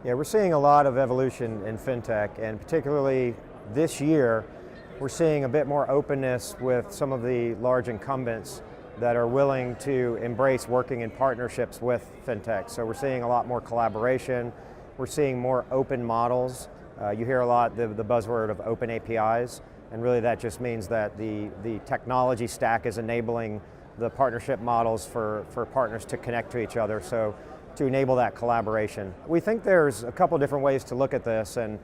Yeah, we're seeing a lot of evolution in fintech, and particularly this year, we're seeing a bit more openness with some of the large incumbents that are willing to embrace working in partnerships with fintech. So we're seeing a lot more collaboration, we're seeing more open models. You hear a lot the buzzword of open APIs, and really that just means that the technology stack is enabling the partnership models for partners to connect to each other, so to enable that collaboration. We think there's a couple different ways to look at this, and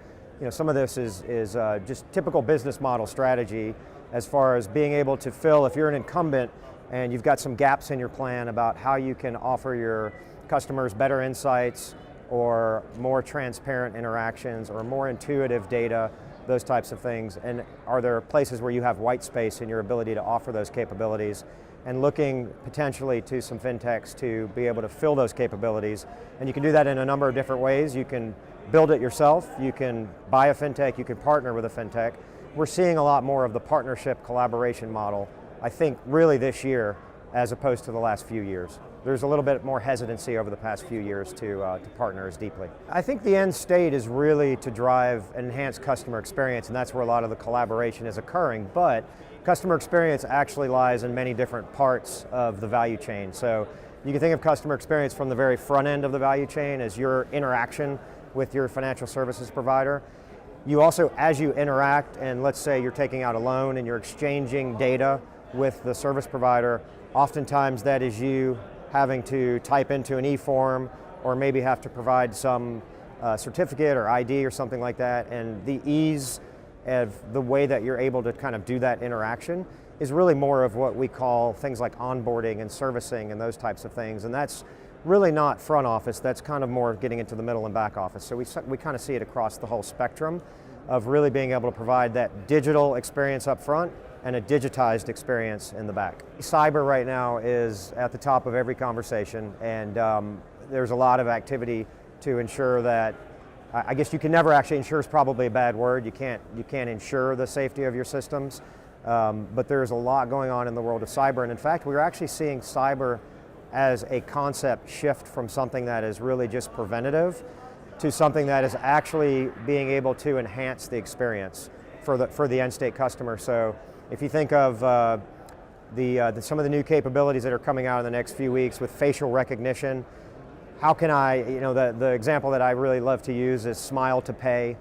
some of this is just typical business model strategy as far as being able to fill, if you're an incumbent and you've got some gaps in your plan about how you can offer your customers better insights or more transparent interactions or more intuitive data, those types of things, and are there places where you have white space in your ability to offer those capabilities, and looking potentially to some fintechs to be able to fill those capabilities. And you can do that in a number of different ways. You can build it yourself, you can buy a fintech, you can partner with a fintech. We're seeing a lot more of the partnership collaboration model, I think really this year, as opposed to the last few years. There's a little bit more hesitancy over the past few years to partner as deeply. I think the end state is really to drive enhanced customer experience, and that's where a lot of the collaboration is occurring, but customer experience actually lies in many different parts of the value chain. So you can think of customer experience from the very front end of the value chain as your interaction with your financial services provider. You also, as you interact, and let's say you're taking out a loan and you're exchanging data with the service provider, oftentimes that is you having to type into an e-form or maybe have to provide some certificate or ID or something like that, and the ease of the way that you're able to kind of do that interaction is really more of what we call things like onboarding and servicing and those types of things, and that's really not front office, that's kind of more getting into the middle and back office. So we kind of see it across the whole spectrum of really being able to provide that digital experience up front and a digitized experience in the back. Cyber right now is at the top of every conversation, and there's a lot of activity to ensure that, I guess you can never actually ensure is probably a bad word, you can't ensure the safety of your systems, but there's a lot going on in the world of cyber, and in fact we're actually seeing cyber as a concept shift from something that is really just preventative to something that is actually being able to enhance the experience for the end state customer. So if you think of some of the new capabilities that are coming out in the next few weeks with facial recognition, how can I, the example that I really love to use is smile to pay,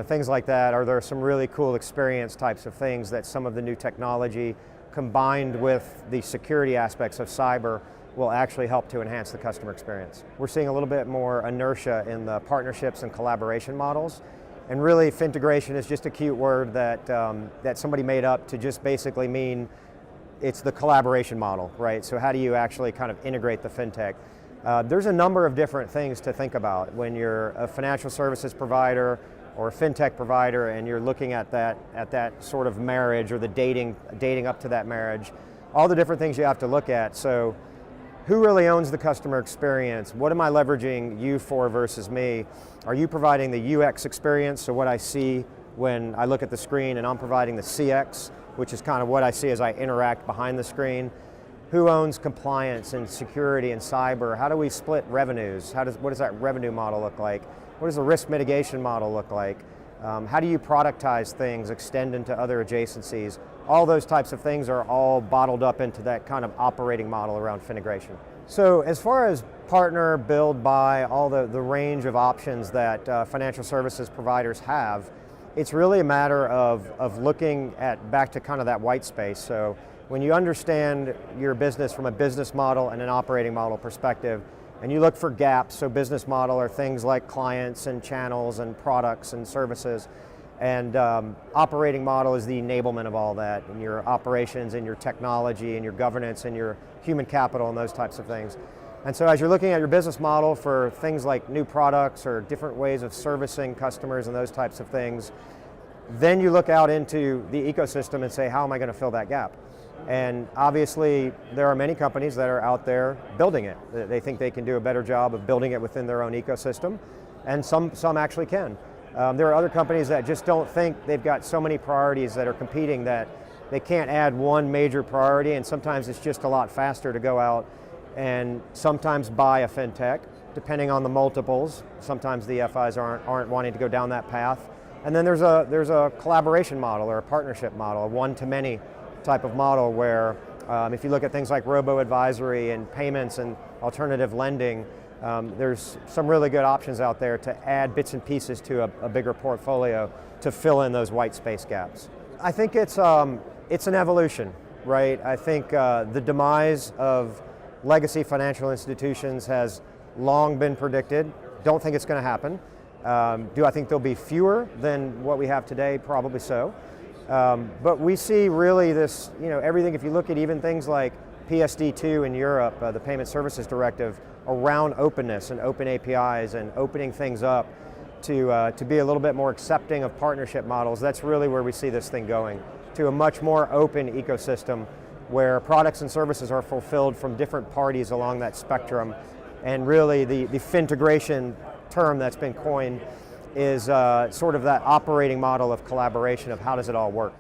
things like that. Are there some really cool experience types of things that some of the new technology combined with the security aspects of cyber will actually help to enhance the customer experience. We're seeing a little bit more inertia in the partnerships and collaboration models, and really FINTEGRATION is just a cute word that somebody made up to just basically mean it's the collaboration model, right? So how do you actually kind of integrate the fintech? There's a number of different things to think about when you're a financial services provider or a fintech provider and you're looking at that sort of marriage or the dating up to that marriage, all the different things you have to look at. So who really owns the customer experience? What am I leveraging you for versus me? Are you providing the UX experience, so what I see when I look at the screen, and I'm providing the CX, which is kind of what I see as I interact behind the screen? Who owns compliance and security and cyber? How do we split revenues? What does that revenue model look like? What does the risk mitigation model look like? How do you productize things, extend into other adjacencies? All those types of things are all bottled up into that kind of operating model around FINTEGRATION. So as far as partner, build, buy, all the range of options that financial services providers have, it's really a matter of looking back to kind of that white space. So when you understand your business from a business model and an operating model perspective, and you look for gaps, so business model are things like clients and channels and products and services, and operating model is the enablement of all that, and your operations and your technology and your governance and your human capital and those types of things. And so as you're looking at your business model for things like new products or different ways of servicing customers and those types of things, then you look out into the ecosystem and say, how am I going to fill that gap? And obviously there are many companies that are out there building it. They think they can do a better job of building it within their own ecosystem, and some actually can. There are other companies that just don't think they've got so many priorities that are competing that they can't add one major priority, and sometimes it's just a lot faster to go out and sometimes buy a fintech depending on the multiples. Sometimes the FIs aren't wanting to go down that path. And then there's a collaboration model or a partnership model, a one-to-many type of model where if you look at things like robo-advisory and payments and alternative lending, there's some really good options out there to add bits and pieces to a bigger portfolio to fill in those white space gaps. I think it's an evolution, right? I think the demise of legacy financial institutions has long been predicted. Don't think it's going to happen. Do I think there'll be fewer than what we have today? Probably so. But we see really this, everything, if you look at even things like PSD2 in Europe, the Payment Services Directive, around openness and open APIs and opening things up to be a little bit more accepting of partnership models. That's really where we see this thing going, to a much more open ecosystem where products and services are fulfilled from different parties along that spectrum. And really the FINTEGRATION term that's been coined is sort of that operating model of collaboration of how does it all work.